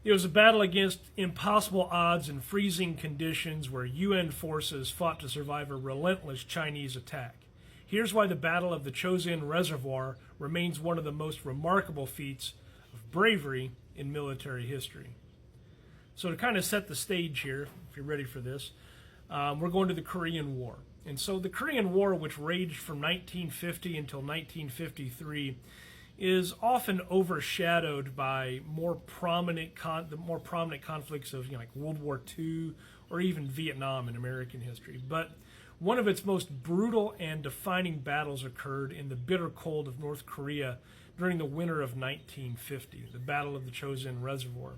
It was a battle against impossible odds and freezing conditions where UN forces fought to survive a relentless Chinese attack. Here's why the Battle of the Chosin Reservoir remains one of the most remarkable feats of bravery in military history. So to kind of set the stage here, if you're ready for this, we're going to the Korean War. And so the Korean War, which raged from 1950 until 1953, is often overshadowed by the more prominent conflicts of like World War II or even Vietnam in American history. But one of its most brutal and defining battles occurred in the bitter cold of North Korea during the winter of 1950, the Battle of the Chosin Reservoir.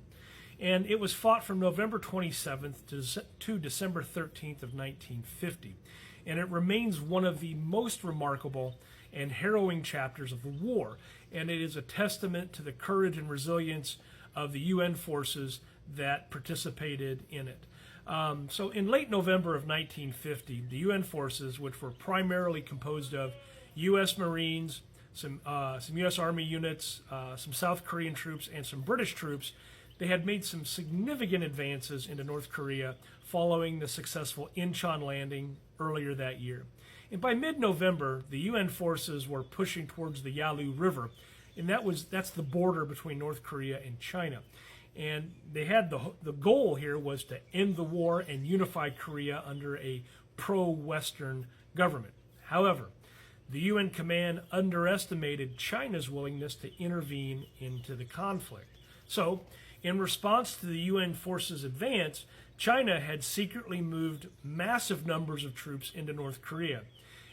And it was fought from November 27th to December 13th of 1950. And it remains one of the most remarkable and harrowing chapters of the war. And it is a testament to the courage and resilience of the UN forces that participated in it. So in late November of 1950, the UN forces, which were primarily composed of U.S. Marines, some U.S. Army units, some South Korean troops, and some British troops, they had made some significant advances into North Korea following the successful Incheon landing earlier that year. And by mid-November, the UN forces were pushing towards the Yalu River, and that's the border between North Korea and China. And they had the goal here was to end the war and unify Korea under a pro-Western government. However, the UN command underestimated China's willingness to intervene into the conflict. So, in response to the UN forces' advance, China had secretly moved massive numbers of troops into North Korea.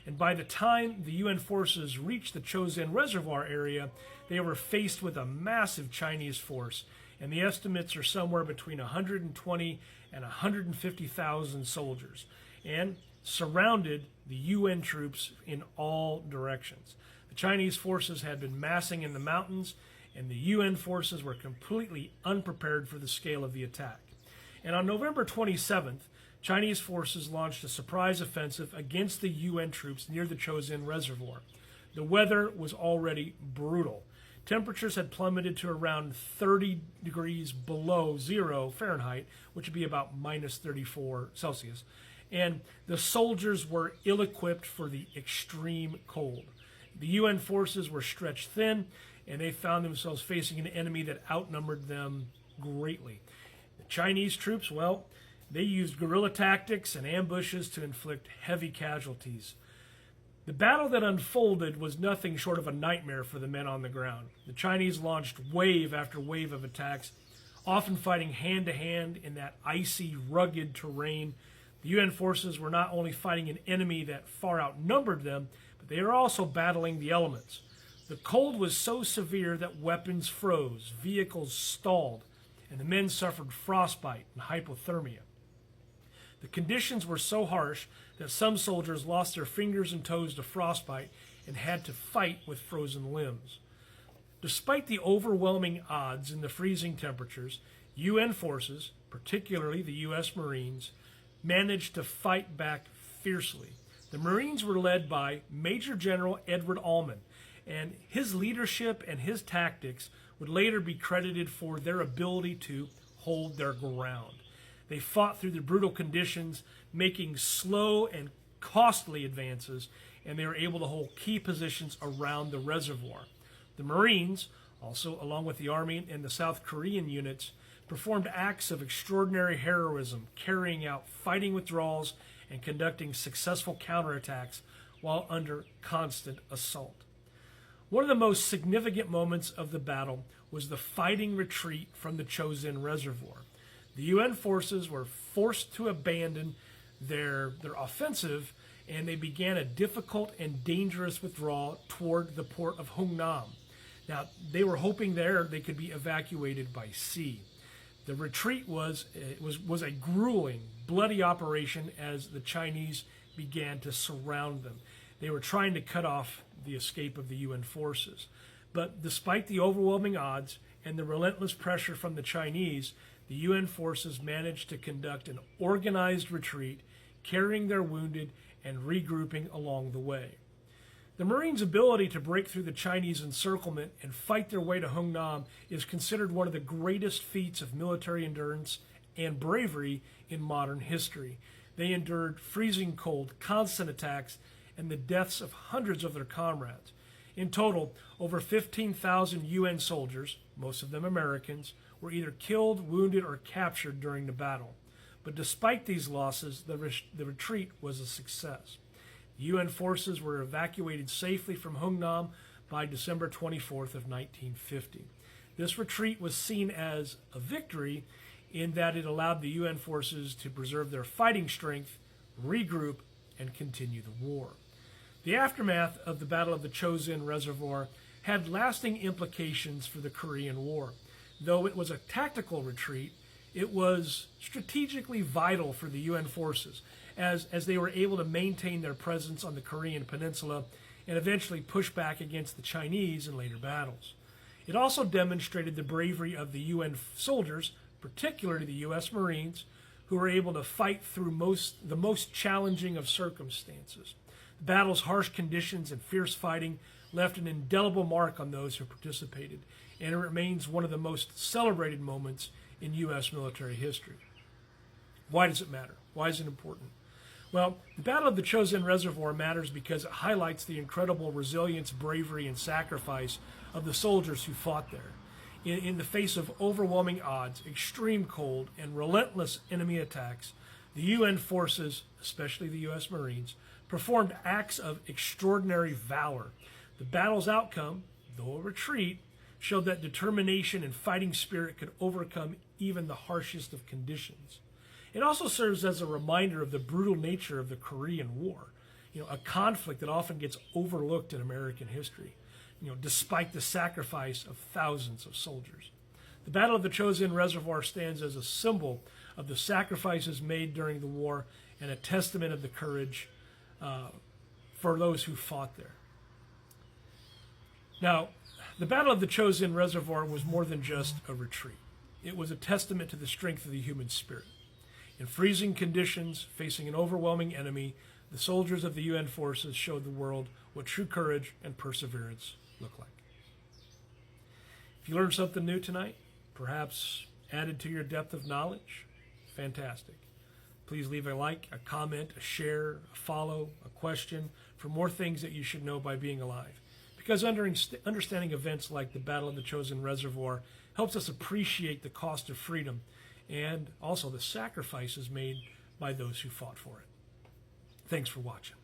And by the time the UN forces reached the Chosin Reservoir area, they were faced with a massive Chinese force, and the estimates are somewhere between 120 and 150,000 soldiers, and surrounded the UN troops in all directions. The Chinese forces had been massing in the mountains, and the UN forces were completely unprepared for the scale of the attack. And on November 27th, Chinese forces launched a surprise offensive against the UN troops near the Chosin Reservoir. The weather was already brutal. Temperatures had plummeted to around 30 degrees below zero Fahrenheit, which would be about minus 34 Celsius. And the soldiers were ill-equipped for the extreme cold. The UN forces were stretched thin, and they found themselves facing an enemy that outnumbered them greatly. The Chinese troops, well, they used guerrilla tactics and ambushes to inflict heavy casualties. The battle that unfolded was nothing short of a nightmare for the men on the ground. The Chinese launched wave after wave of attacks, often fighting hand-to-hand in that icy, rugged terrain. The UN forces were not only fighting an enemy that far outnumbered them, but they were also battling the elements. The cold was so severe that weapons froze, vehicles stalled, and the men suffered frostbite and hypothermia. The conditions were so harsh that some soldiers lost their fingers and toes to frostbite and had to fight with frozen limbs. Despite the overwhelming odds and the freezing temperatures, UN forces, particularly the U.S. Marines, managed to fight back fiercely. The Marines were led by Major General Edward Almond, and his leadership and his tactics would later be credited for their ability to hold their ground. They fought through the brutal conditions, making slow and costly advances, and they were able to hold key positions around the reservoir. The Marines, also along with the Army and the South Korean units, performed acts of extraordinary heroism, carrying out fighting withdrawals and conducting successful counterattacks while under constant assault. One of the most significant moments of the battle was the fighting retreat from the Chosin Reservoir. The UN forces were forced to abandon their offensive, and they began a difficult and dangerous withdrawal toward the port of Hungnam. Now, they were hoping there they could be evacuated by sea. The retreat was a grueling, bloody operation as the Chinese began to surround them. They were trying to cut off the escape of the UN forces. But despite the overwhelming odds and the relentless pressure from the Chinese, the UN forces managed to conduct an organized retreat, carrying their wounded and regrouping along the way. The Marines' ability to break through the Chinese encirclement and fight their way to Hungnam is considered one of the greatest feats of military endurance and bravery in modern history. They endured freezing cold, constant attacks, and the deaths of hundreds of their comrades. In total, over 15,000 UN soldiers, most of them Americans, were either killed, wounded, or captured during the battle. But despite these losses, the retreat was a success. The UN forces were evacuated safely from Hungnam by December 24th of 1950. This retreat was seen as a victory in that it allowed the UN forces to preserve their fighting strength, regroup, and continue the war. The aftermath of the Battle of the Chosin Reservoir had lasting implications for the Korean War. Though it was a tactical retreat, it was strategically vital for the UN forces as they were able to maintain their presence on the Korean peninsula and eventually push back against the Chinese in later battles. It also demonstrated the bravery of the UN soldiers, particularly the U.S. Marines, who were able to fight through the most challenging of circumstances. The battle's harsh conditions and fierce fighting left an indelible mark on those who participated, and it remains one of the most celebrated moments in U.S. military history. Why does it matter? Why is it important? Well, the Battle of the Chosin Reservoir matters because it highlights the incredible resilience, bravery, and sacrifice of the soldiers who fought there. In the face of overwhelming odds, extreme cold, and relentless enemy attacks, the UN forces, especially the U.S. Marines, performed acts of extraordinary valor. The battle's outcome, though a retreat, showed that determination and fighting spirit could overcome even the harshest of conditions. It also serves as a reminder of the brutal nature of the Korean War, a conflict that often gets overlooked in American history, despite the sacrifice of thousands of soldiers. The Battle of the Chosin Reservoir stands as a symbol of the sacrifices made during the war and a testament of the courage for those who fought there. Now, the Battle of the Chosin Reservoir was more than just a retreat. It was a testament to the strength of the human spirit. In freezing conditions, facing an overwhelming enemy, the soldiers of the UN forces showed the world what true courage and perseverance look like. If you learned something new tonight, perhaps added to your depth of knowledge, fantastic. Please leave a like, a comment, a share, a follow, a question for more things that you should know by being alive. Because understanding events like the Battle of the Chosin Reservoir helps us appreciate the cost of freedom and also the sacrifices made by those who fought for it. Thanks for watching.